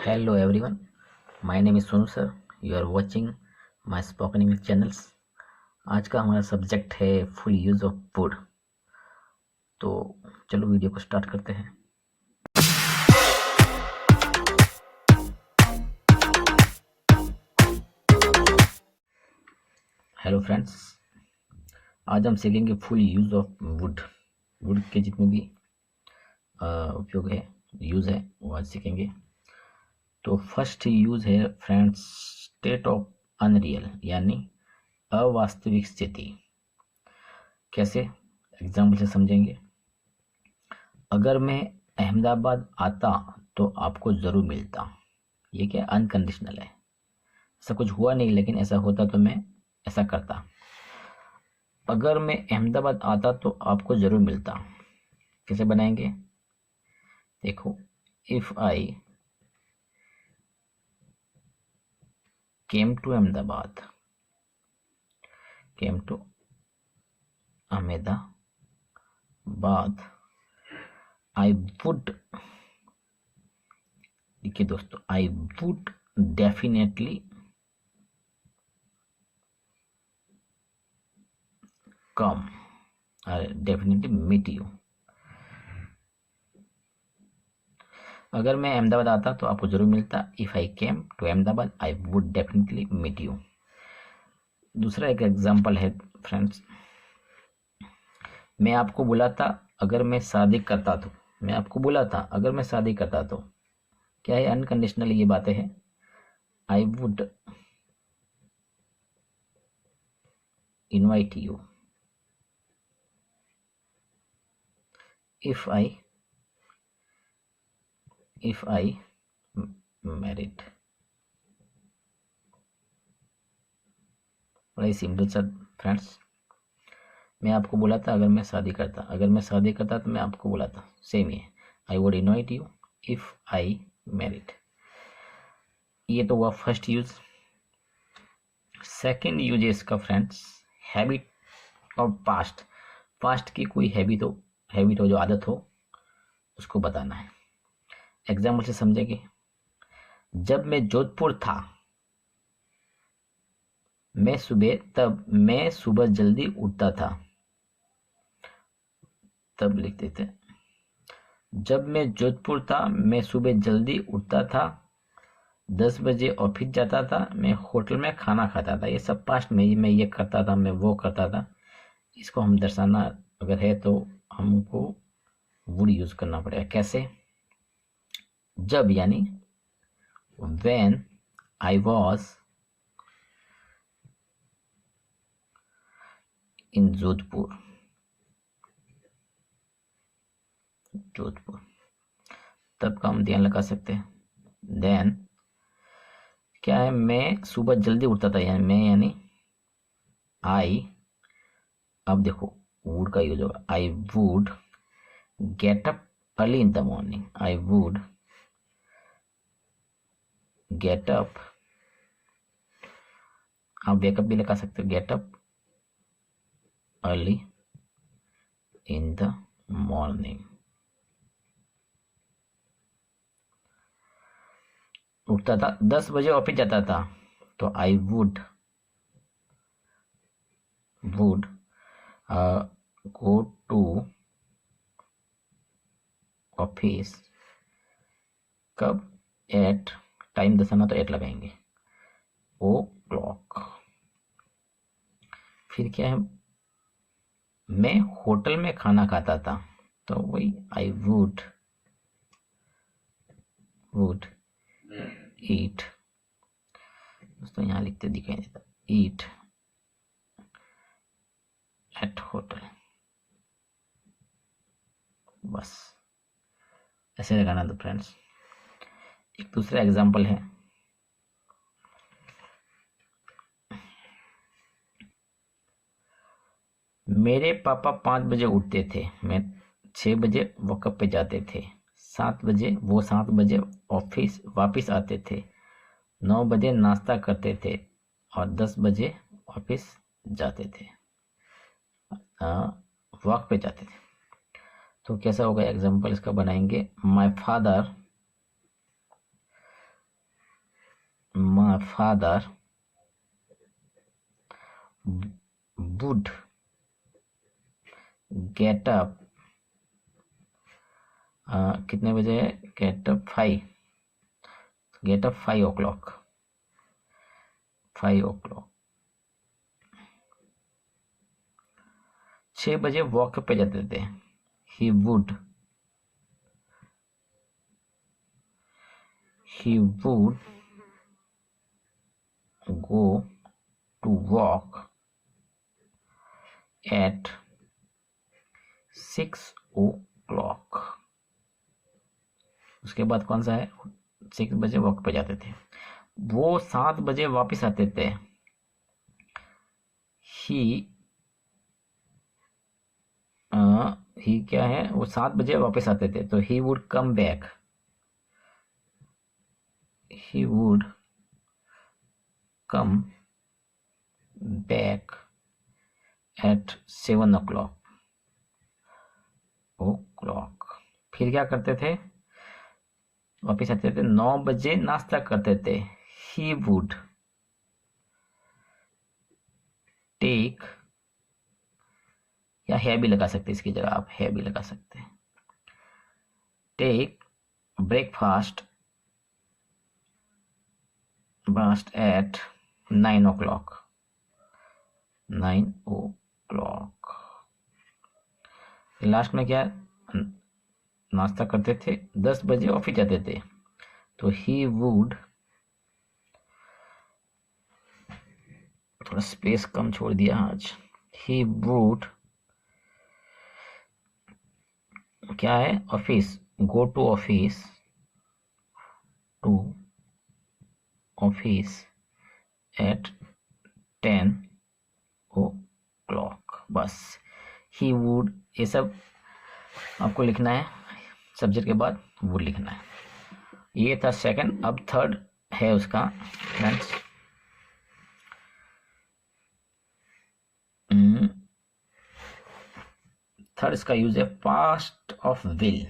Hello everyone, my name is Sonu sir. You are watching my spoken English channels. आज का हमारा subject है full use of would. तो चलो वीडियो को स्टार्ट करते हैं. हेलो फ्रेंड्स, आज हम सीखेंगे full use of would. Would के जितने भी उपयोग है, यूज है, वो आज सीखेंगे. तो फर्स्ट यूज है फ्रेंड्स, स्टेट ऑफ अनरियल, यानी अवास्तविक स्थिति. कैसे? एग्जाम्पल से समझेंगे. अगर मैं अहमदाबाद आता तो आपको ज़रूर मिलता. ये क्या? अनकंडीशनल है. ऐसा कुछ हुआ नहीं, लेकिन ऐसा होता तो मैं ऐसा करता. अगर मैं अहमदाबाद आता तो आपको ज़रूर मिलता. कैसे बनाएंगे? देखो, if I came to Ahmedabad, came to Ahmedabad, I would, देखिए दोस्तों, I would definitely come, definitely meet you. अगर मैं अहमदाबाद आता तो आपको जरूर मिलता. If I came to Ahmedabad I would definitely meet you. दूसरा एक एग्जांपल है फ्रेंड्स, मैं आपको बुलाता अगर मैं शादी करता तो. मैं आपको बुलाता अगर मैं शादी करता तो. क्या है? अनकंडीशनल ये बातें हैं. I would invite you if I married. बड़ा ही सिंपल सा फ्रेंड्स. मैं आपको बुलाता अगर मैं शादी करता. अगर मैं शादी करता तो मैं आपको बुलाता. सेम ही है. I would invite you if I married. ये तो हुआ फर्स्ट यूज. सेकेंड यूज है इसका friends, habit of past. Past की कोई हैबिट हो, जो आदत हो, उसको बताना है. एग्जाम्पल से समझेंगे. जब मैं जोधपुर था, मैं सुबह जल्दी उठता था. तब लिखते थे, जब मैं जोधपुर था मैं सुबह जल्दी उठता था, 10 बजे ऑफिस जाता था, मैं होटल में खाना खाता था. ये सब पास्ट में मैं ये करता था, मैं वो करता था. इसको हम दर्शाना अगर है तो हमको वुड यूज करना पड़ेगा. कैसे? जब यानी when I was in Jodhpur. तब का हम ध्यान लगा सकते हैं. देन क्या है? मैं सुबह जल्दी उठता था, यानी मैं यानी आई. अब देखो वुड का यूज होगा. I would get up early in the morning. I would get up. आप वेकअप भी लगा सकते हो. Get up early in the morning. उठता था, 10 बजे ऑफिस जाता था, तो I would go to office. कब? एट. टाइम दसाना तो 8 लगाएंगे. O'clock. फिर क्या है? मैं होटल में खाना खाता था, तो वही आई वुड ईट. दोस्तों यहाँ लिखते दिखाई देता, ईट एट होटल. बस ऐसे लगाना. तो फ्रेंड्स एक दूसरा एग्जांपल है. मेरे पापा 5 बजे उठते थे, मैं 6 बजे वॉकअप पे जाते थे. 7 बजे ऑफिस वापस आते थे. 9 बजे नाश्ता करते थे और 10 बजे ऑफिस जाते थे, वॉक पे जाते थे. तो कैसा होगा एग्जाम्पल इसका बनाएंगे. My father my father would get up कितने बजे? get up 5 o'clock. 5 o'clock 6 बजे वॉक पे जाते थे. he would go to walk at 6 o'clock. उसके बाद कौन सा है? 6 बजे वॉक पे जाते थे. वो 7 बजे वापस आते थे. ही क्या है? वो 7 बजे वापस आते थे, तो he would come back. he would come back at 7 o'clock. फिर क्या करते थे? वापिस आते थे. 9 बजे नाश्ता करते थे. he would take, या है भी लगा सकते, इसकी जगह आप है भी लगा सकते हैं. Take breakfast at 9 o'clock. 9 o'clock. Last में क्या? नाश्ता करते थे. 10 बजे ऑफिस जाते थे, तो ही वुड, थोड़ा स्पेस कम छोड़ दिया आज. ही वुड क्या है? Office. Go to office at 10 o'clock. बस he would, ये सब आपको लिखना है. सब्जेक्ट के बाद वुड लिखना है. ये था सेकंड. अब थर्ड है उसका फ्रेंड्स. थर्ड इसका यूज है पास्ट ऑफ विल,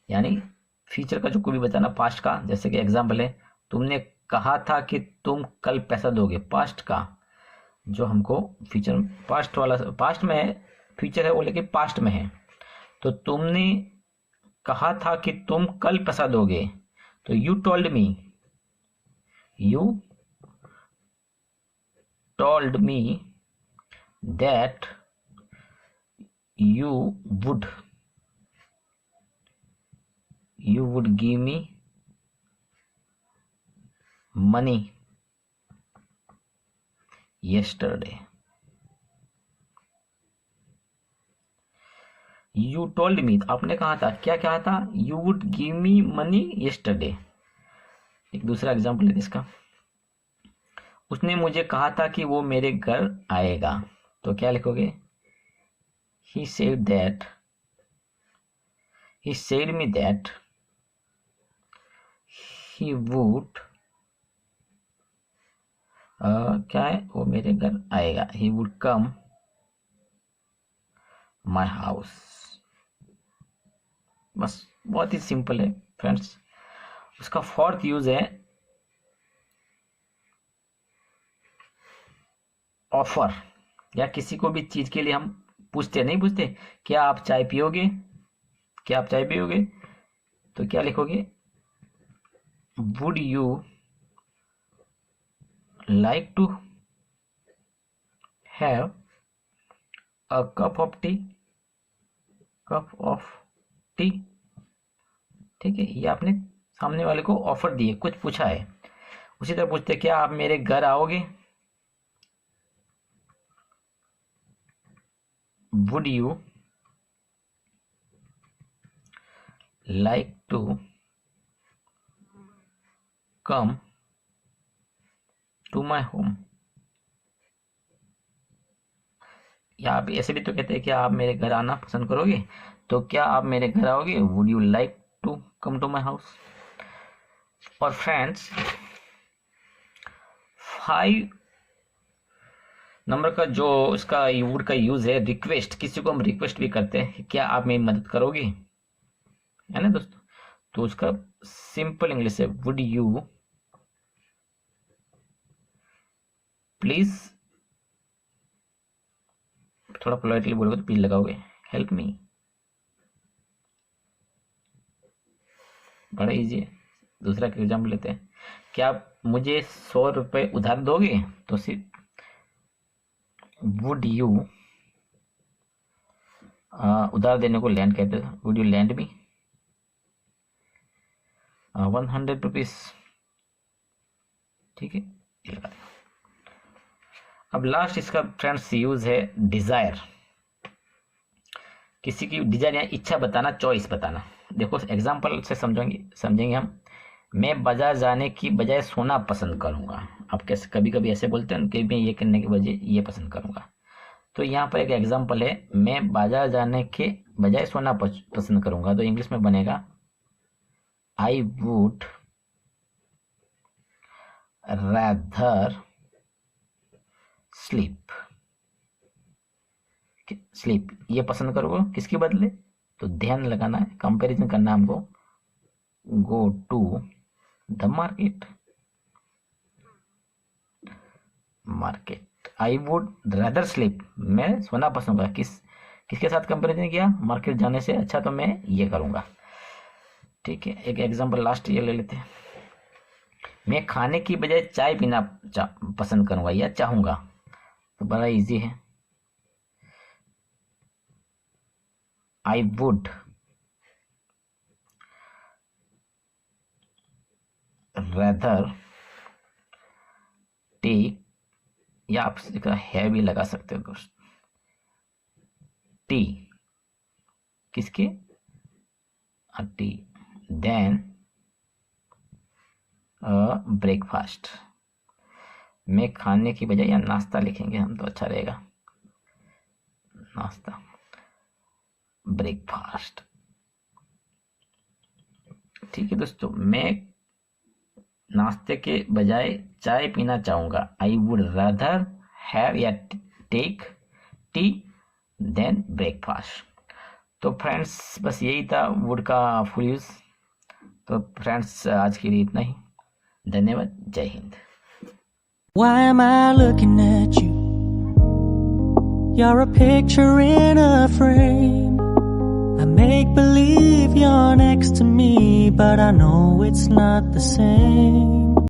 यानी फ्यूचर का जो कोई भी बताना पास्ट का. जैसे कि एग्जाम्पल है, तुमने कहा था कि तुम कल पैसा दोगे. पास्ट का जो हमको फ्यूचर, पास्ट वाला पास्ट में है, फ्यूचर है वो लेकिन पास्ट में है. तो तुमने कहा था कि तुम कल पैसा दोगे, तो you told me that you would give me money yesterday. You told me, आपने कहा था. क्या कहा था? You would give me money yesterday. एक दूसरा एग्जाम्पल है इसका. उसने मुझे कहा था कि वो मेरे घर आएगा, तो क्या लिखोगे? He said me that he would क्या है? वो मेरे घर आएगा. He would come my house. बस बहुत ही सिंपल है फ्रेंड्स. उसका फोर्थ यूज है ऑफर, या किसी को भी चीज के लिए हम नहीं पूछते क्या आप चाय पियोगे, तो क्या लिखोगे? Would you like to have a cup of tea. ठीक है, ये आपने सामने वाले को ऑफर दिए, कुछ पूछा है. उसी तरह पूछते क्या आप मेरे घर आओगे? Would you like to come to my home? या आप ऐसे भी तो कहते हैं कि आप मेरे घर आना पसंद करोगे, तो क्या आप मेरे घर आओगे? Would you like to come to my house? और फ्रेंड्स 5 नंबर का जो इसका वुड का यूज है रिक्वेस्ट. किसी को हम रिक्वेस्ट भी करते हैं, क्या आप मेरी मदद करोगे, है ना दोस्तों? तो उसका सिंपल इंग्लिश है वुड यू प्लीज, थोड़ा पोलाइटली बोलोगे तो प्लीज लगाओगे, हेल्प मी। बड़ा इजी है। दूसरा एग्जाम्पल लेते हैं, क्या आप मुझे 100 रुपये उधार दोगे? तो सिर्फ वुड यू, उधार देने को लैंड कहते हैं, would you land me 100 rupees, ठीक है, ये लगा दें। अब लास्ट इसका फ्रेंड्स यूज है डिजायर, किसी की डिजायर या इच्छा बताना, चॉइस बताना। देखो एग्जाम्पल से समझेंगे हम। मैं बाजार जाने की बजाय सोना पसंद करूंगा। आप कैसे कभी कभी ऐसे बोलते हैं कि मैं ये करने के बजाय ये पसंद करूंगा। तो यहाँ पर एक एग्जाम्पल है, मैं बाजार जाने के बजाय सोना पसंद करूंगा। तो इंग्लिश में बनेगा आई वुड rather स्लीप, ये पसंद करोगे किसके बदले? तो ध्यान लगाना है, कंपैरिजन करना है हमको। Go to the market, I would rather sleep, मैं सोना पसंद करूंगा। किसके साथ कंपैरिजन किया? मार्केट जाने से अच्छा तो मैं ये करूंगा, ठीक है। एक एग्जांपल लास्ट ये ले लेते हैं, मैं खाने की बजाय चाय पीना पसंद करूंगा या चाहूंगा। तो बड़ा इजी है, आई वुड rather टेक, या आप इसका है भी लगा सकते हो दोस्त, टी, किसके? Tea, then breakfast. मैं खाने की बजाय या नाश्ता लिखेंगे हम तो अच्छा रहेगा, नाश्ता, ब्रेकफास्ट, ठीक है दोस्तों। मैं नाश्ते के बजाय चाय पीना चाहूंगा, आई वुड रादर हैव या टेक टी देन ब्रेकफास्ट। तो फ्रेंड्स बस यही था वुड का फुल यूज। तो फ्रेंड्स आज के लिए इतना ही, धन्यवाद, जय Hind. Why am I looking at you? You're a picture in a frame. I make believe you're next to me, but I know it's not the same.